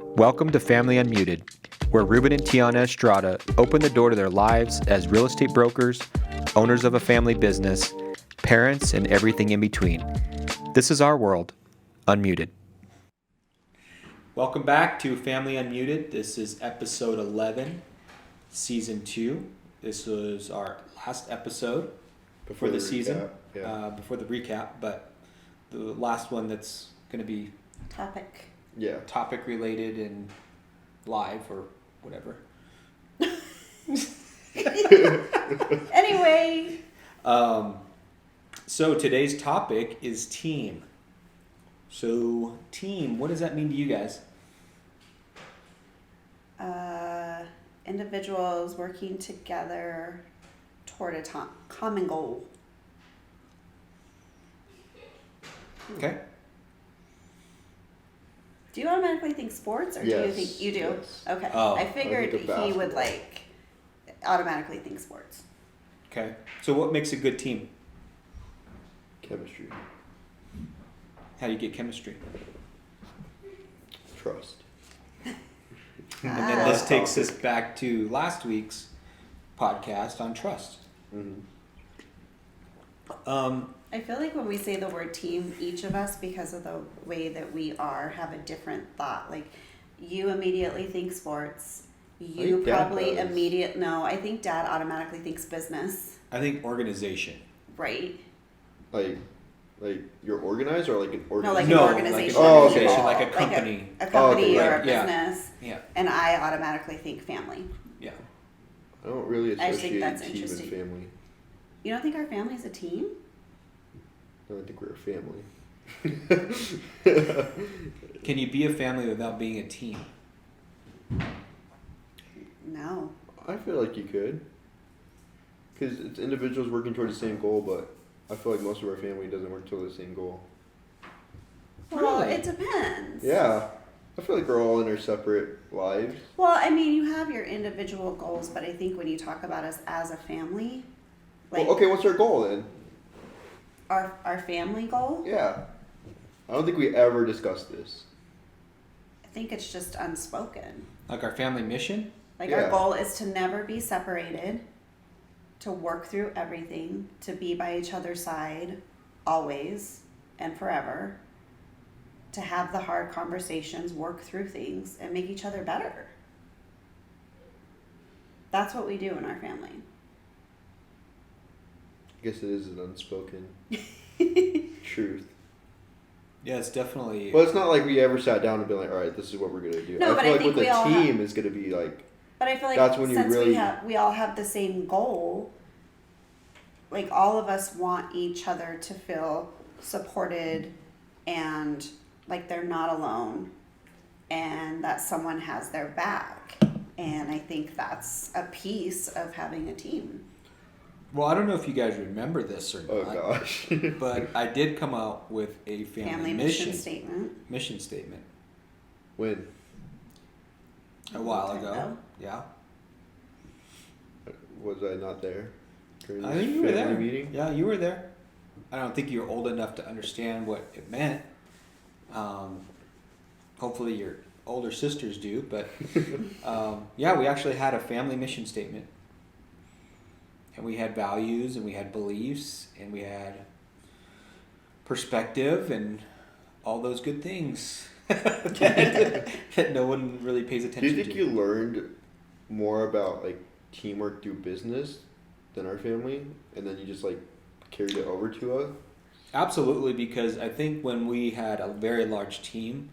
Welcome to Family Unmuted, where Ruben and Tiana Estrada open the door to their lives as real estate brokers, owners of a family business, parents, and everything in between. This is our world, Unmuted. Welcome back to Family Unmuted. This is episode 11, season 2. This was our last episode before the season, before the recap, but the last one that's going to be topic related and live or whatever. Anyway. So today's topic is team. So team, what does that mean to you guys? Individuals working together toward a common goal. Okay. Do you automatically think sports, or do you think you do? Yes. Okay. Oh, I figured he would automatically think sports. Okay. So what makes a good team? Chemistry. How do you get chemistry? Trust. And then this takes us back to last week's podcast on trust. Mm-hmm. I feel like when we say the word team, each of us, because of the way that we are, have a different thought. Like, you immediately think sports. You probably I think Dad automatically thinks business. I think organization. Right. Like you're organized, or like an No, organization? like an organization. Like an organization, like a company. Like a company okay, or right. a business. Yeah. And I automatically think family. Yeah. I don't really I think associate that's team interesting. and family. You don't think our family's a team? No, I think we're a family. Can you be a family without being a team? No. I feel like you could. Because it's individuals working toward the same goal, but I feel like most of our family doesn't work toward the same goal. Well, Really? it depends. Yeah. I feel like we're all in our separate lives. Well, I mean, you have your individual goals, but I think when you talk about us as a family, like Well, okay, what's our goal then? our family goal, Yeah. I don't think we ever discussed this. I think it's just unspoken. Like our family mission? Like Yeah. our goal is to never be separated, to work through everything, to be by each other's side always and forever, to have the hard conversations, work through things, and make each other better. That's what we do in our family. I guess it is an unspoken truth. Yeah, it's definitely. Well, it's not like we ever sat down and been like, all right, this is what we're going to do. No, I but feel I like think with we the all team is going to be like, But I feel like That's when you since really- we all have the same goal, like all of us want each other to feel supported and like they're not alone and that someone has their back. And I think that's a piece of having a team. Well, I don't know if you guys remember this or oh not, gosh. but I did come out with a family mission statement. mission statement When? a while Long time ago. ago. Yeah. Was I not there? During I this think you were family there. meeting? Yeah, you were there. I don't think you were old enough to understand what it meant. Hopefully your older sisters do, but yeah, we actually had a family mission statement. And we had values and we had beliefs and we had perspective and all those good things that no one really pays Do attention you think to. you learned more about like teamwork through business than our family, and then you just like carried it over to us? Absolutely, because I think when we had a very large team,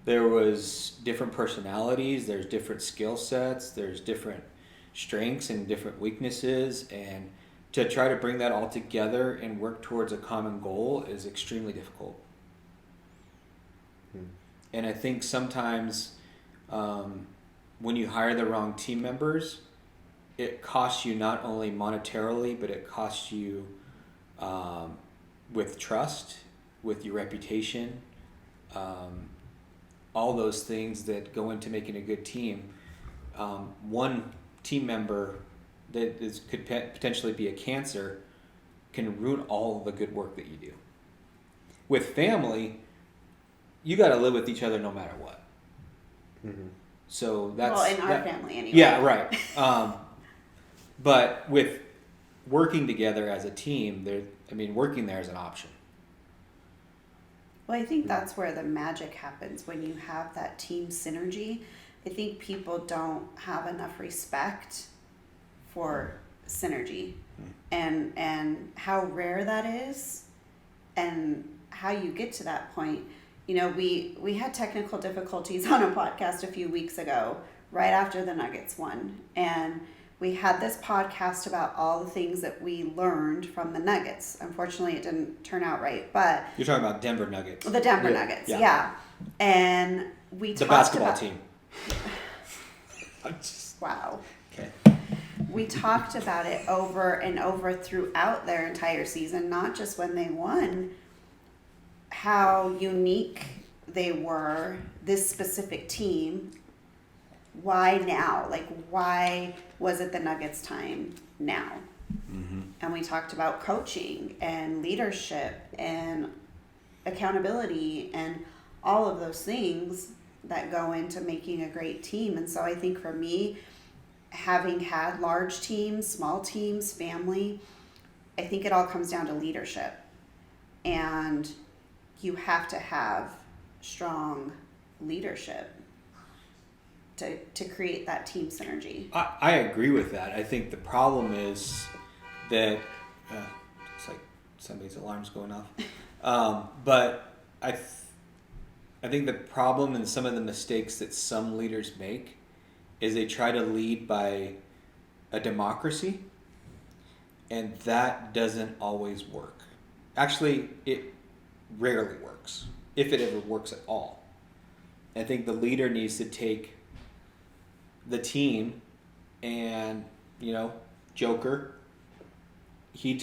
there was different personalities, there's different skill sets, there's different strengths and different weaknesses, and to try to bring that all together and work towards a common goal is extremely difficult. And I think sometimes when you hire the wrong team members, it costs you not only monetarily, but it costs you with trust, with your reputation, all those things that go into making a good team. One team member that could potentially be a cancer can ruin all the good work that you do. With family, you got to live with each other no matter what. Mm-hmm. So that's well, in our family anyway. Yeah, right. But with working together as a team, working there is an option. Well, I think that's where the magic happens when you have that team synergy. I think people don't have enough respect for synergy and how rare that is and how you get to that point. You know, we had technical difficulties on a podcast a few weeks ago, right after the Nuggets won. And we had this podcast about all the things that we learned from the Nuggets. Unfortunately, it didn't turn out right, but... You're talking about Denver Nuggets. The Denver Nuggets, yeah. And we the talked basketball about... team. Wow. Okay. We talked about it over and over throughout their entire season, not just when they won, how unique they were, this specific team. Why now? Like, why was it the Nuggets' time now? Mm-hmm. And we talked about coaching and leadership and accountability and all of those things that go into making a great team. And so I think for me, having had large teams, small teams, family, I think it all comes down to leadership. And you have to have strong leadership to create that team synergy. I agree with that. I think the problem is that it's like somebody's alarm's going off. But I think the problem and some of the mistakes that some leaders make is they try to lead by a democracy, and that doesn't always work. Actually, it rarely works, if it ever works at all. I think the leader needs to take the team and, Joker, he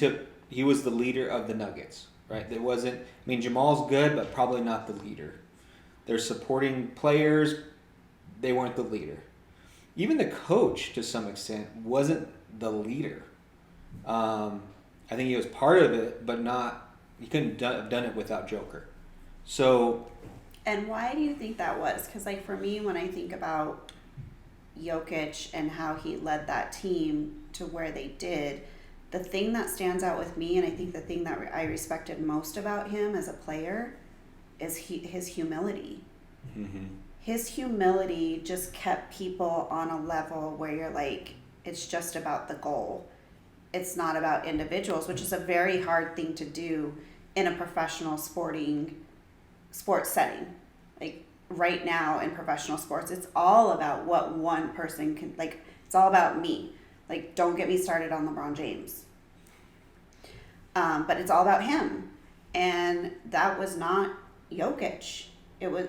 was the leader of the Nuggets, right? There wasn't, Jamal's good, but probably not the leader. They're supporting players, they weren't the leader. Even the coach, to some extent, wasn't the leader. I think he was part of it, but he couldn't have done it without Joker. So. And why do you think that was? Because, for me, when I think about Jokic and how he led that team to where they did, the thing that stands out with me, and I think the thing that I respected most about him as a player, is his humility. Mm-hmm. His humility just kept people on a level where you're like, it's just about the goal. It's not about individuals, which is a very hard thing to do in a professional sports setting. Like right now in professional sports, it's all about what one person can, it's all about me. Don't get me started on LeBron James. But it's all about him. And that was not Jokic.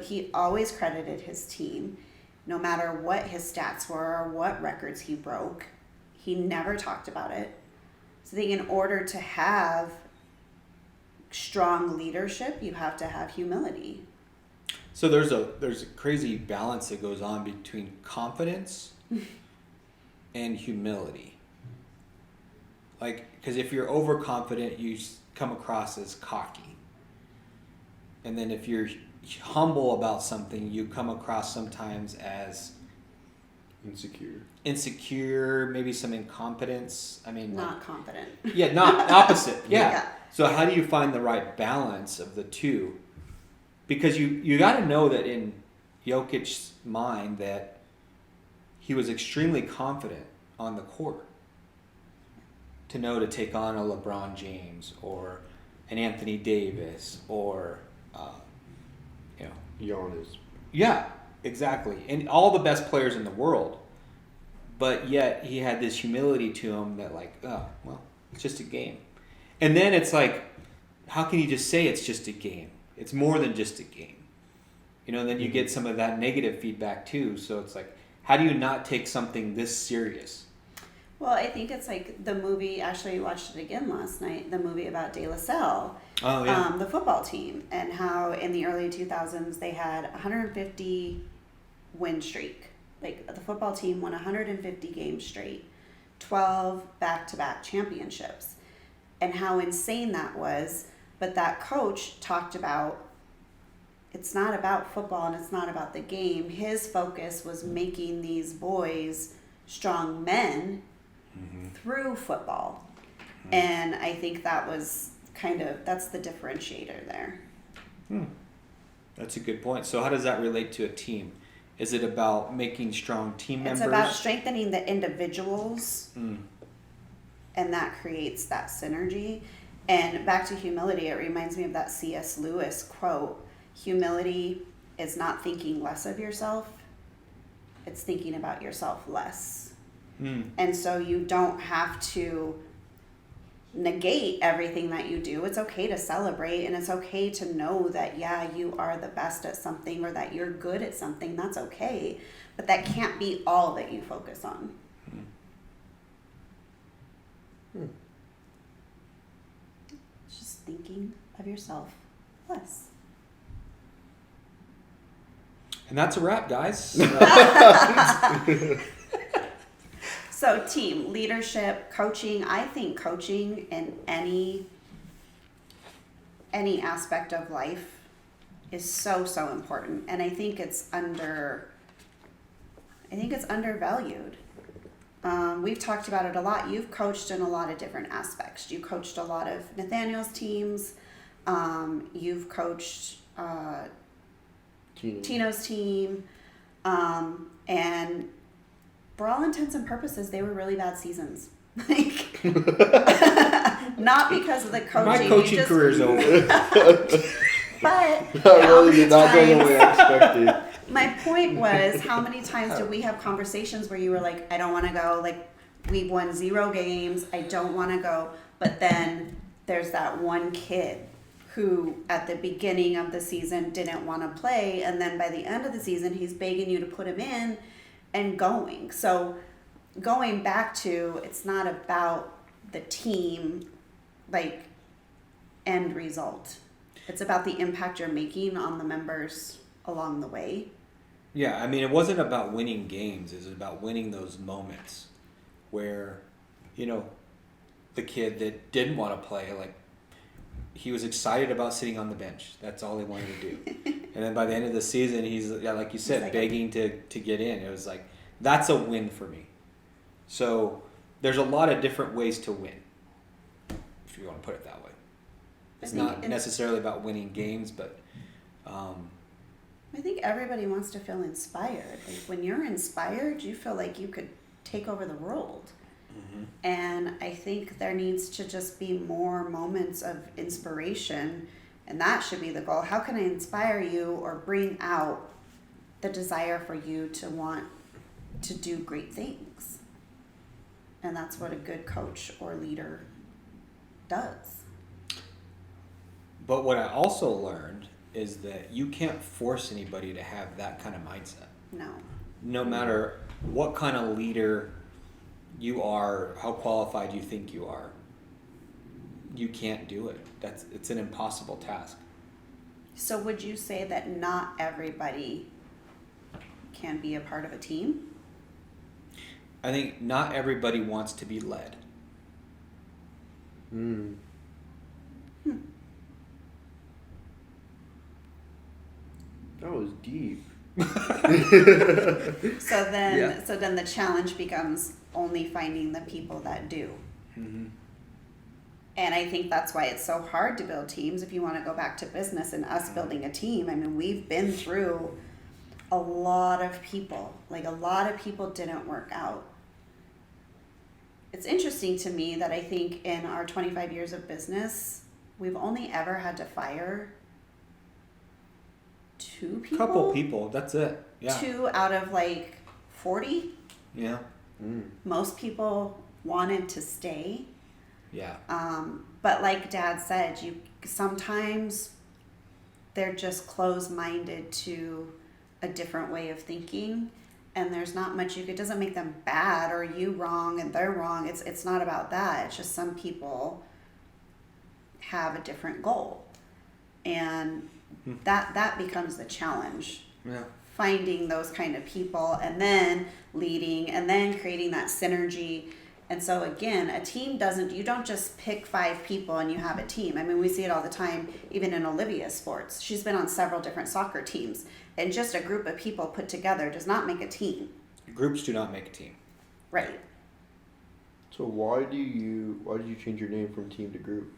He always credited his team, no matter what his stats were or what records he broke. He never talked about it. So I think in order to have strong leadership, you have to have humility. So there's a crazy balance that goes on between confidence and humility. Because if you're overconfident, you come across as cocky. And then if you're humble about something, you come across sometimes as insecure, maybe some incompetence. Not confident. Yeah, not opposite. Yeah. Yeah. So how do you find the right balance of the two? Because you got to know that in Jokic's mind that he was extremely confident on the court to know to take on a LeBron James or an Anthony Davis or Giannis. Yeah, exactly. And all the best players in the world. But yet he had this humility to him that it's just a game. And then it's how can you just say it's just a game? It's more than just a game. And then you get some of that negative feedback too. So it's how do you not take something this serious? Well, I think it's the movie, actually I watched it again last night, the movie about De La Salle. Oh, yeah. The football team, and how in the early 2000s they had 150 win streak. The football team won 150 games straight, 12 back-to-back championships, and how insane that was. But that coach talked about it's not about football and it's not about the game. His focus was making these boys strong men through football. And I think that was that's the differentiator there. That's a good point. So how does that relate to a team? Is it about making strong team members? It's about strengthening the individuals, and that creates that synergy. And back to humility, it reminds me of that C.S. Lewis quote: humility is not thinking less of yourself, it's thinking about yourself less. And so you don't have to negate everything that you do. It's okay to celebrate, and it's okay to know that, yeah, you are the best at something or that you're good at something. That's okay. But that can't be all that you focus on. It's just thinking of yourself less. And that's a wrap, guys. So team, leadership, coaching. I think coaching in any aspect of life is so important. And I think it's undervalued. We've talked about it a lot. You've coached in a lot of different aspects. You coached a lot of Nathaniel's teams. You've coached Tino's team. And for all intents and purposes, they were really bad seasons. Like, not because of the coaching. My coaching career's over. But really did not go the way I expected. my point was, how many times did we have conversations where you were like, I don't want to go, like, we won 0 games, I don't want to go, but then there's that one kid who at the beginning of the season didn't want to play, and then by the end of the season he's begging you to put him in and going. So going back to, it's not about the team, like, end result. It's about the impact you're making on the members along the way. Yeah, I mean, it wasn't about winning games. It was about winning those moments where, the kid that didn't want to play, like, he was excited about sitting on the bench. That's all he wanted to do. And then by the end of the season, he's, like you said, begging to get in. It was like, that's a win for me. So there's a lot of different ways to win, if you want to put it that way. It's not necessarily about winning games, but... I think everybody wants to feel inspired. Like, when you're inspired, you feel like you could take over the world. And I think there needs to just be more moments of inspiration, and that should be the goal. How can I inspire you or bring out the desire for you to want to do great things? And that's what a good coach or leader does. But what I also learned is that you can't force anybody to have that kind of mindset. No. No matter what kind of leader you are, how qualified you think you are, you can't do it. It's an impossible task. So would you say that not everybody can be a part of a team? I think not everybody wants to be led. That was deep. So then the challenge becomes only finding the people that do. And I think that's why it's so hard to build teams. If you want to go back to business and us building a team, I mean, we've been through a lot of people. Like, a lot of people didn't work out. It's interesting to me that I think in our 25 years of business, we've only ever had to fire 2 people. Couple people, that's it. Yeah. 2 out of like 40. Yeah. Most people wanted to stay. Yeah. But like Dad said, sometimes they're just closed-minded to a different way of thinking, and there's not much it doesn't make them bad or you wrong and they're wrong. It's not about that. It's just some people have a different goal, and that becomes the challenge. Yeah. Finding those kind of people, and then leading, and then creating that synergy, And so again, you don't just pick 5 people and you have a team. I mean, we see it all the time, even in Olivia's sports. She's been on several different soccer teams, and just a group of people put together does not make a team. Groups do not make a team. Right. So why did you change your name from team to group?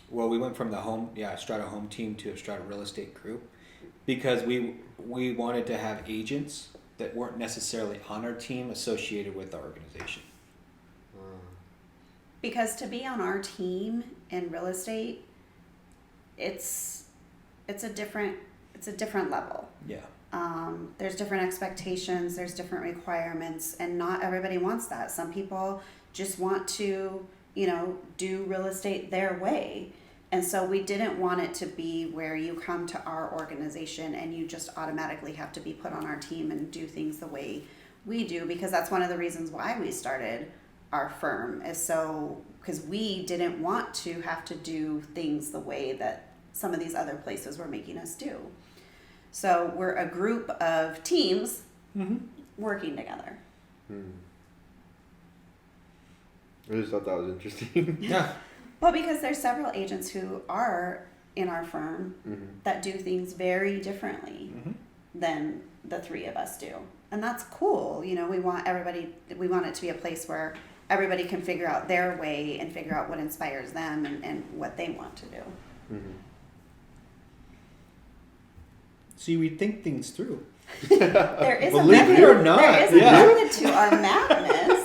Well, we went from the Estrada home team to Estrada Real Estate Group because we wanted to have agents that weren't necessarily on our team associated with our organization. Because to be on our team in real estate, it's a different level. Yeah. There's different expectations, there's different requirements, and not everybody wants that. Some people just want to, do real estate their way. And so we didn't want it to be where you come to our organization and you just automatically have to be put on our team and do things the way we do, because that's one of the reasons why we started our firm, because we didn't want to have to do things the way that some of these other places were making us do. So we're a group of teams working together. I just thought that was interesting. Yeah. Well, because there's several agents who are in our firm that do things very differently than the 3 of us do. And that's cool. We want it to be a place where everybody can figure out their way and figure out what inspires them and what they want to do. See, we think things through. There is Believe it or not, there is a method to our madness.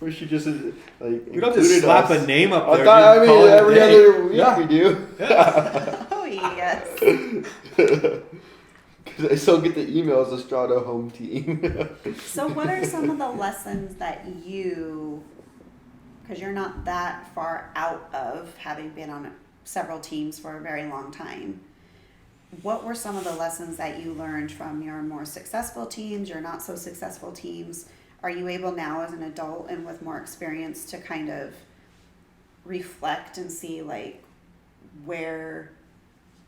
We should just we don't just slap a name up there. Every other week we do. Yeah. Oh yes. Because I still get the emails, Estrada home team. So what are some of the lessons that because you're not that far out of having been on several teams for a very long time, what were some of the lessons that you learned from your more successful teams, your not so successful teams? Are you able now as an adult and with more experience to kind of reflect and see where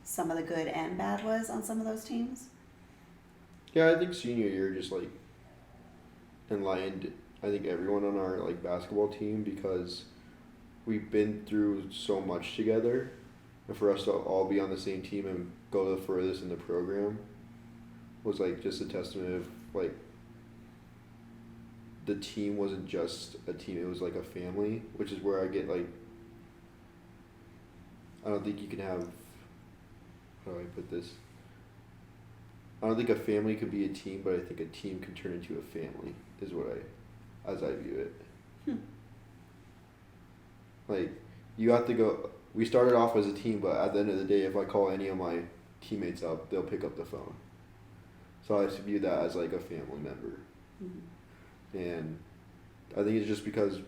some of the good and bad was on some of those teams? Yeah, I think senior year just enlightened everyone on our basketball team, because we've been through so much together, and for us to all be on the same team and go the furthest in the program was just a testament of the team wasn't just a team, it was a family, which is where I get I don't think you can have, how do I put this? I don't think a family could be a team, but I think a team can turn into a family, is as I view it. You have to go, we started off as a team, but at the end of the day, if I call any of my teammates up, they'll pick up the phone. So I view that as a family member. And I think it's just because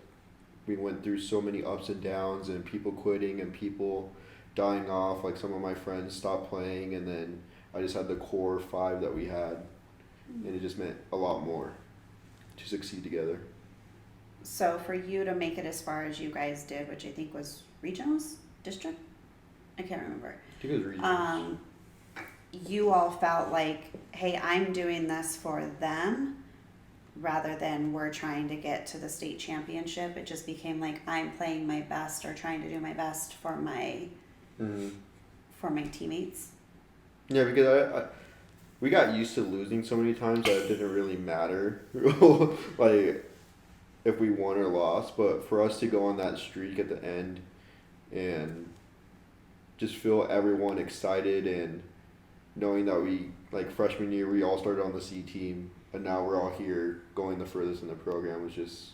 we went through so many ups and downs and people quitting and people dying off. Some of my friends stopped playing, and then I just had the core 5 that we had, and it just meant a lot more to succeed together. So for you to make it as far as you guys did, which I think was regionals, district? I can't remember. I think it was regionals. You all felt hey, I'm doing this for them, rather than we're trying to get to the state championship. It just became I'm playing my best or trying to do my best for my teammates. Yeah, because we got used to losing so many times that it didn't really matter if we won or lost. But for us to go on that streak at the end and just feel everyone excited, and knowing that we freshman year we all started on the C team, and now we're all here going the furthest in the program, was just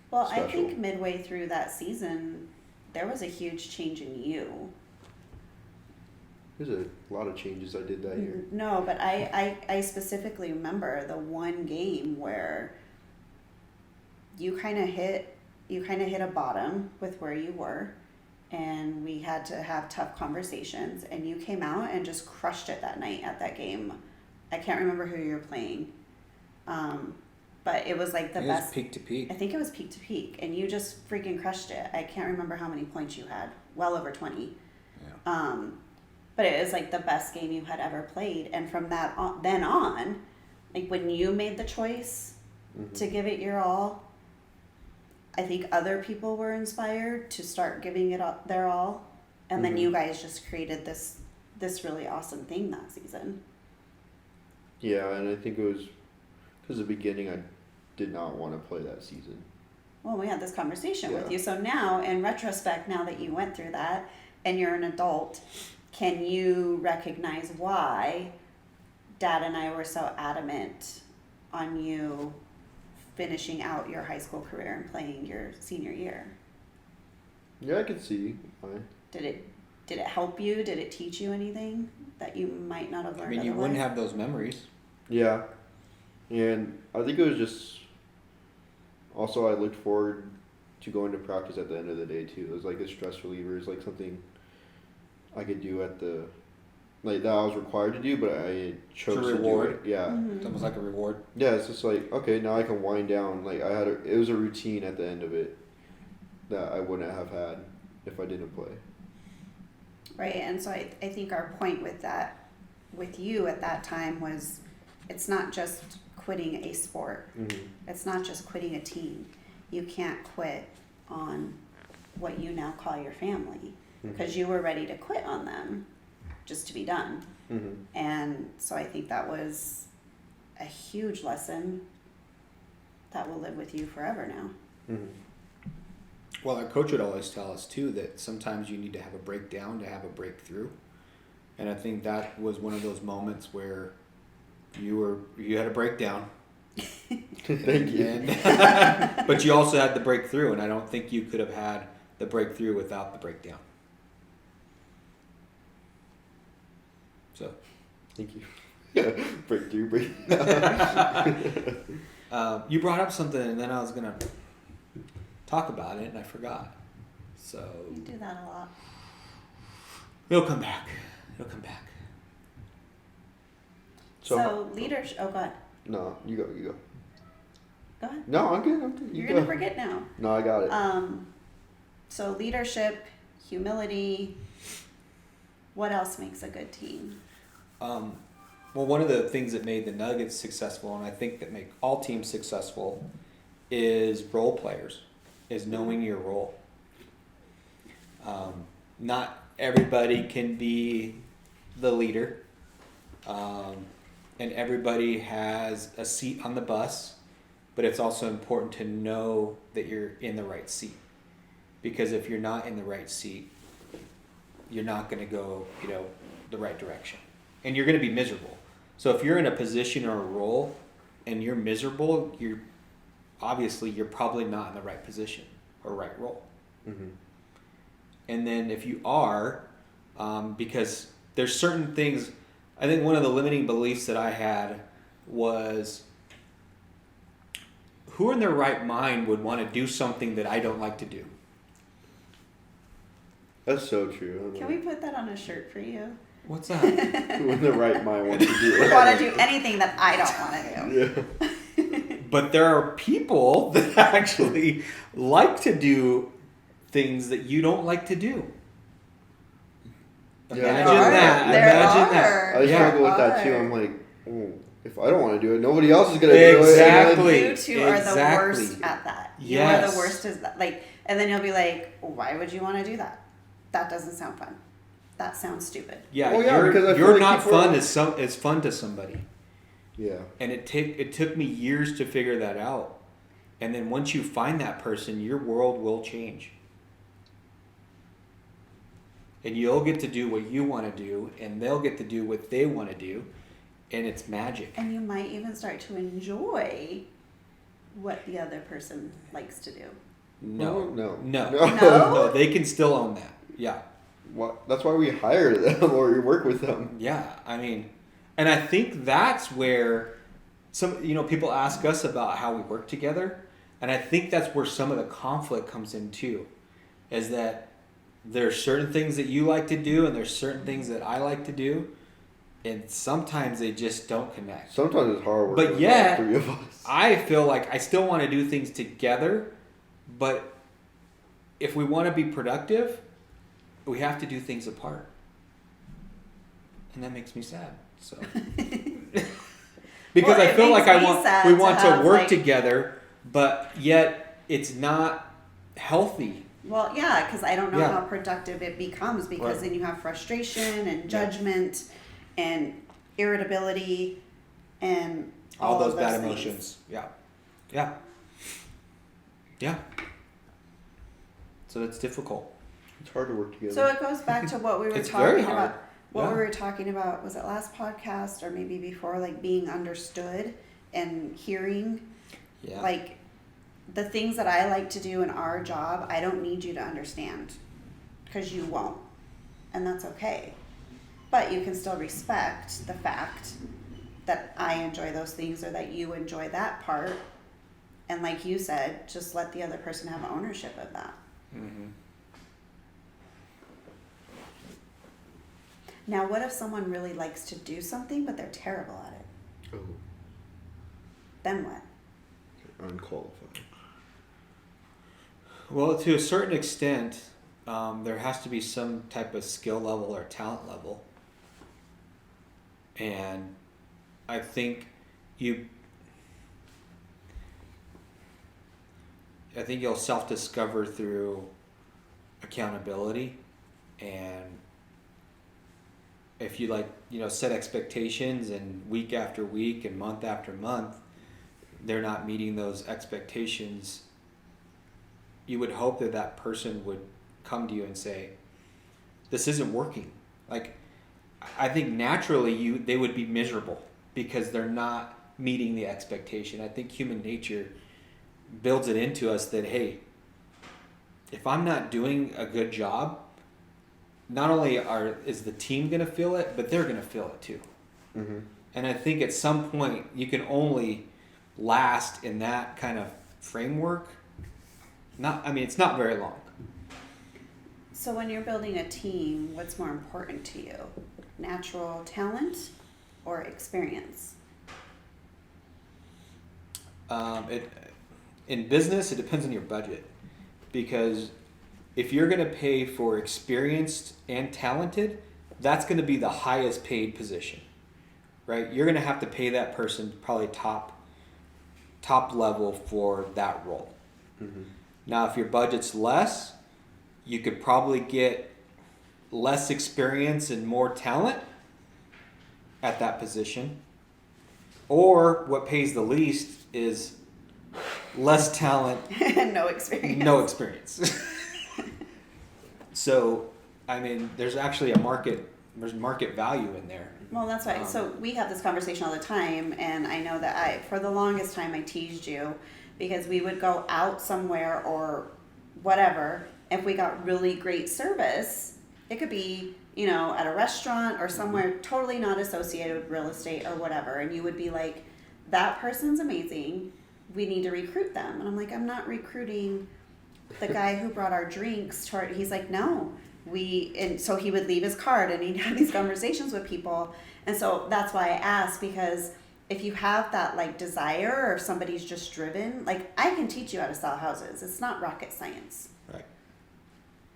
special. I think midway through that season, there was a huge change in you. There's a lot of changes I did that year. No, but I specifically remember the one game where you kind of hit a bottom with where you were, and we had to have tough conversations, and you came out and just crushed it that night at that game. I can't remember who you were playing, but it was the best. It was peak to peak. I think it was peak to peak, and you just freaking crushed it. I can't remember how many points you had. Well over 20. Yeah. But it was the best game you had ever played, and from then on, like when you made the choice Mm-hmm. to give it your all, I think other people were inspired to start giving it up their all, and then Mhm. you guys just created this really awesome thing that season. Yeah, and I think it was because the beginning I did not want to play that season. Well, we had this conversation with Yeah. you, so now in retrospect, now that you went through that and you're an adult, can you recognize why Dad and I were so adamant on you finishing out your high school career and playing your senior year? Yeah, I could see why. Did it help you? Did it teach you anything that you might not have I learned mean, you otherwise? wouldn't have those memories. Yeah, and I think it was just. Also, I looked forward to going to practice at the end of the day too. It was like a stress reliever. It's like something I could do at the, like that I was required to do, but I chose to reward. do it. Yeah. Mhm. It's almost like a reward. Yeah, it's just like, okay, now I can wind down. Like it was a routine at the end of it that I wouldn't have had if I didn't play. Right, and so I think our point with that, with you at that time was, it's not just quitting a sport. Mm-hmm. It's not just quitting a team. You can't quit on what you now call your family, because you were ready to quit on them just to be done. Mm-hmm. And so I think that was a huge lesson that will live with you forever now. Mm-hmm. Well, our coach would always tell us too that sometimes you need to have a breakdown to have a breakthrough, and I think that was one of those moments where you had a breakdown. Thank you. And but you also had the breakthrough, and I don't think you could have had the breakthrough without the breakdown. So, Thank you. Yeah, breakthrough. you brought up something, and then I was gonna talk about it, and I forgot. So You do that a lot. it'll come back. It'll come back. So leadership. Oh, God. No, you go. Go ahead. No, I'm good. You're go. gonna forget now. No, I got it. So leadership, humility. What else makes a good team? Well, one of the things that made the Nuggets successful, and I think that make all teams successful, is role players, is knowing your role. Not everybody can be the leader, and everybody has a seat on the bus, but it's also important to know that you're in the right seat. Because if you're not in the right seat, you're not going to go, the right direction. And you're going to be miserable. So if you're in a position or a role and you're miserable, you're probably not in the right position or right role. Mm-hmm. And then if you are, because there's certain things, I think one of the limiting beliefs that I had was, who in their right mind would want to do something that I don't like to do? That's so true. Can we put that on a shirt for you? What's that? Who in the right mind wants to do it? Want to do anything that I don't want to do. Yeah. But there are people that actually like to do things that you don't like to do. Yeah. Imagine There are. that. There Imagine that. are. I Yeah. struggle with that too. Are. I'm like, if I don't want to do it, nobody else is gonna do it. Exactly. You two are the Exactly. worst at that. You are Yes. the worst at that. Like, and then you'll be like, why would you want to do that? That doesn't sound fun. That sounds stupid. Yeah, Well, yeah, because I feel you're like not people fun are- as fun to somebody. Yeah. And it took me years to figure that out. And then once you find that person, your world will change. And you'll get to do what you want to do, and they'll get to do what they want to do, and it's magic. And you might even start to enjoy what the other person likes to do. No. No. No. No. No, they can still own that. Yeah. That's why we hire them or we work with them. Yeah, I mean, and I think that's where people ask us about how we work together, and I think that's where some of the conflict comes in too, is that there's certain things that you like to do and there's certain things that I like to do, and sometimes they just don't connect. Sometimes it's hard work. But with yet, all three of us. I feel like I still want to do things together, but if we want to be productive, we have to do things apart. And that makes me sad. So Because Well, I it feel like makes me sad we to want to have, work like- together, but yet it's not healthy. Well, yeah, because I don't know Yeah. how productive it becomes because Right. then you have frustration and Yeah. judgment and irritability and All those of bad things. emotions. Yeah. Yeah. Yeah. So that's difficult. It's hard to work together. So it goes back to what we were It's very talking hard. about. What Yeah. we were talking about, was it last podcast or maybe before, like being understood and hearing, Yeah. like the things that I like to do in our job, I don't need you to understand because you won't. And that's okay. But you can still respect the fact that I enjoy those things or that you enjoy that part. And like you said, just let the other person have ownership of that. Mm-hmm. Now, what if someone really likes to do something, but they're terrible at it? Oh, Then what? unqualified. Well, to a certain extent, there has to be some type of skill level or talent level. And I think you'll self-discover through accountability, and if you set expectations and week after week and month after month, they're not meeting those expectations, you would hope that that person would come to you and say, this isn't working. Like, I think naturally they would be miserable because they're not meeting the expectation. I think human nature builds it into us that, hey, if I'm not doing a good job, not only is the team going to feel it, but they're going to feel it too. Mm-hmm. And I think at some point you can only last in that kind of framework. It's not very long. So when you're building a team, what's more important to you? Natural talent or experience? In business, it depends on your budget, because if you're going to pay for experienced and talented, that's going to be the highest paid position, right? You're going to have to pay that person probably top level for that role. Mm-hmm. Now, if your budget's less, you could probably get less experience and more talent at that position. Or what pays the least is less talent, No experience. no experience. So, there's actually there's market value in there. Well, that's right. So we have this conversation all the time, and I know that for the longest time I teased you because we would go out somewhere or whatever. If we got really great service, it could be, at a restaurant or somewhere totally not associated with real estate or whatever. And you would be like, that person's amazing. We need to recruit them. And I'm like, I'm not recruiting the guy who brought our drinks to he's like, no. And so he would leave his card and he'd have these conversations with people. And so that's why I asked, because if you have that like desire or somebody's just driven, like I can teach you how to sell houses. It's not rocket science. Right.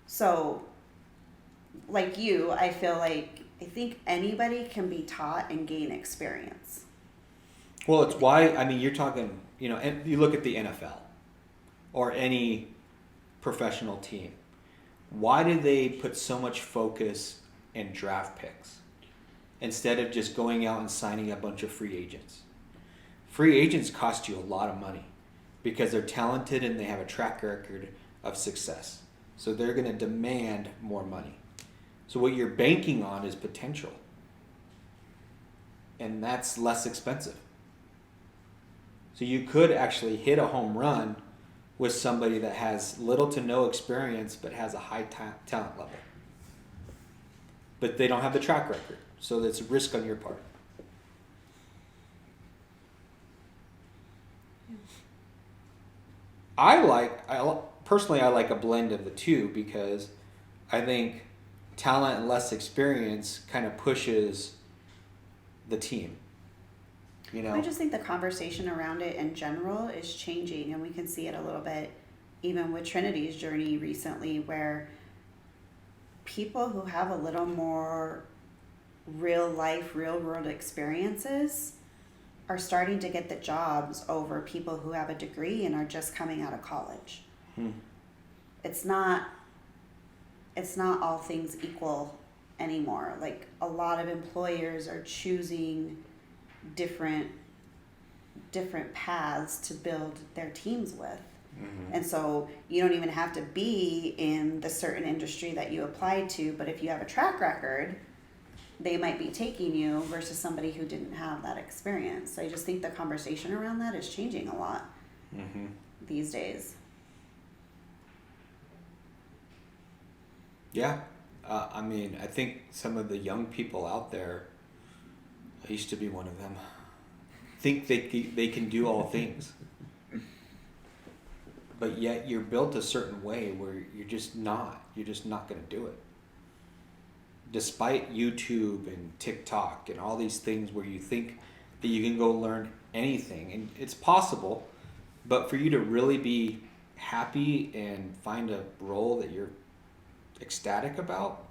So like you, I think anybody can be taught and gain experience. Well, it's why, you're talking, and you look at the NFL or any professional team. Why do they put so much focus in draft picks instead of just going out and signing a bunch of free agents? Free agents cost you a lot of money because they're talented and they have a track record of success. So they're going to demand more money. So what you're banking on is potential. And that's less expensive. So you could actually hit a home run with somebody that has little to no experience but has a high talent level. But they don't have the track record, so that's a risk on your part. Personally, I like a blend of the two because I think talent and less experience kind of pushes the team. I just think the conversation around it in general is changing, and we can see it a little bit even with Trinity's journey recently, where people who have a little more real life, real world experiences are starting to get the jobs over people who have a degree and are just coming out of college. It's not all things equal anymore. Like, a lot of employers are choosing different paths to build their teams with. And so you don't even have to be in the certain industry that you applied to, but if you have a track record, they might be taking you versus somebody who didn't have that experience. So I just think the conversation around that is changing a lot these days. Yeah. I mean, I think some of the young people out there, I used to be one of them, think they can do all things. But yet you're built a certain way where you're just not going to do it. Despite YouTube and TikTok and all these things where you think that you can go learn anything, and it's possible, but for you to really be happy and find a role that you're ecstatic about,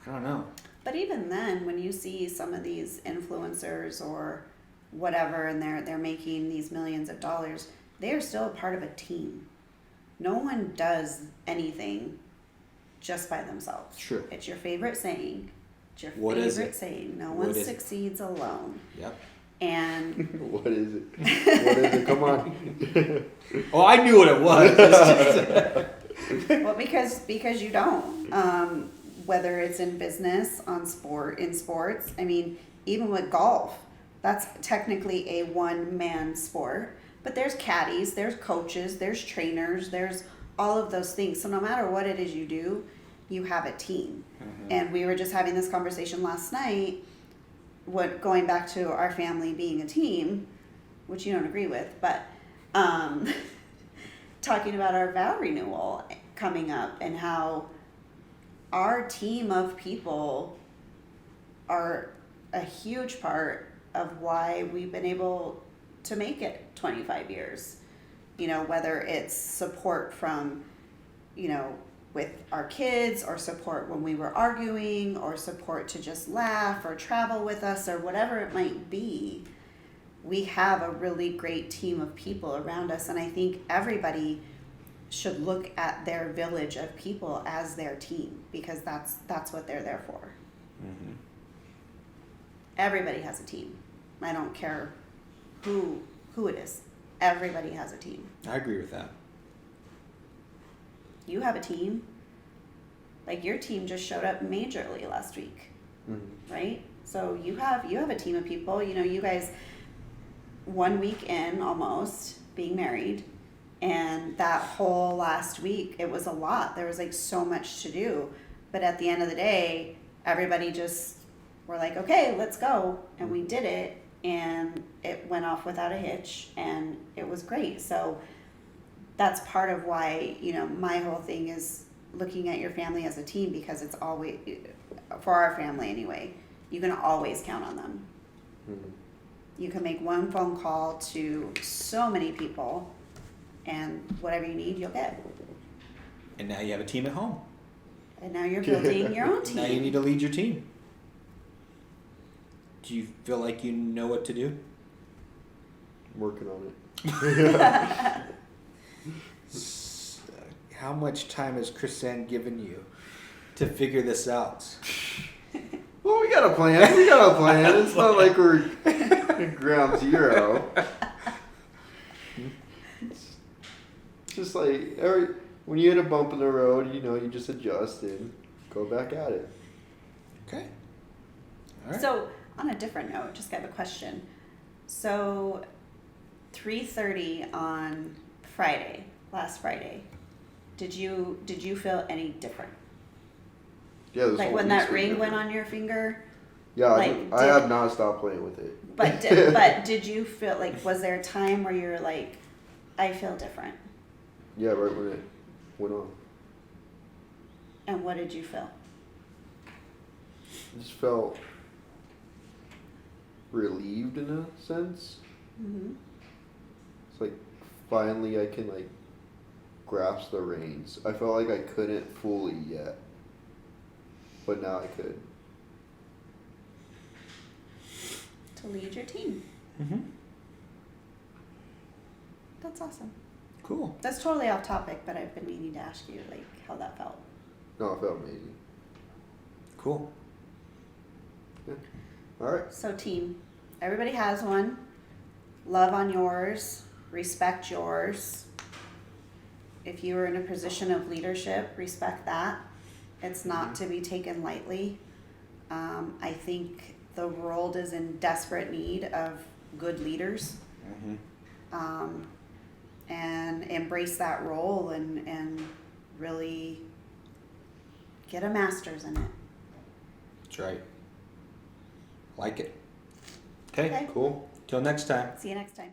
I don't know. But even then, when you see some of these influencers or whatever, and they're making these millions of dollars, they are still a part of a team. No one does anything just by themselves. True. It's your favorite saying. It's your What is favorite it? saying. No What one is it? succeeds alone. Yep. And What is it? What is it? Come on. Oh, I knew what it was. well, because you don't. Whether it's in business, in sports. I mean, even with golf, that's technically a one-man sport. But there's caddies, there's coaches, there's trainers, there's all of those things. So no matter what it is you do, you have a team. And we were just having this conversation last night, going back to our family being a team, which you don't agree with, but talking about our vow renewal coming up and how our team of people are a huge part of why we've been able to make it 25 years. You know, whether it's support from, with our kids, or support when we were arguing, or support to just laugh or travel with us, or whatever it might be. We have a really great team of people around us, and I think everybody should look at their village of people as their team, because that's what they're there for. Everybody has a team. I don't care who it is. Everybody has a team. I agree with that. You have a team. Like, your team just showed up majorly last week, right? So you have a team of people. You guys, 1 week in almost being married, and that whole last week, it was a lot. There was like so much to do, but at the end of the day, everybody just were like, okay, let's go, and we did it, and it went off without a hitch, and it was great. So that's part of why, my whole thing is looking at your family as a team, because it's always, for our family anyway, you can always count on them. You can make one phone call to so many people, and whatever you need, you'll get. And now you have a team at home. And now you're building your own team. Now you need to lead your team. Do you feel like you know what to do? I'm working on it. How much time has Chrisanne given you to figure this out? Well, we got a plan. It's not like we're ground zero. It's just like when you hit a bump in the road, you just adjust and go back at it. Okay. All right. So, on a different note, just got a question. So, 3:30 on last Friday, did you feel any different? Yeah, this Like whole when week's that been ring different. went on your finger? Yeah, like, I have not stopped playing with it. But did you feel like, was there a time where you're like, I feel different? Yeah, right when it went on. And what did you feel? I just felt relieved in a sense. Mm-hmm. It's like finally I can grasp the reins. I felt like I couldn't fully yet, but now I could. To lead your team. Mm-hmm. That's awesome. Cool. That's totally off topic, but I've been meaning to ask you like how that felt. No, it felt amazing. Cool. Yeah. All right. So team, everybody has one. Love on yours, respect yours. If you are in a position of leadership, respect that. It's not to be taken lightly. I think the world is in desperate need of good leaders. Mm-hmm. And embrace that role and really get a master's in it. That's right. Like it. Okay. Okay. Cool. Till next time. See you next time.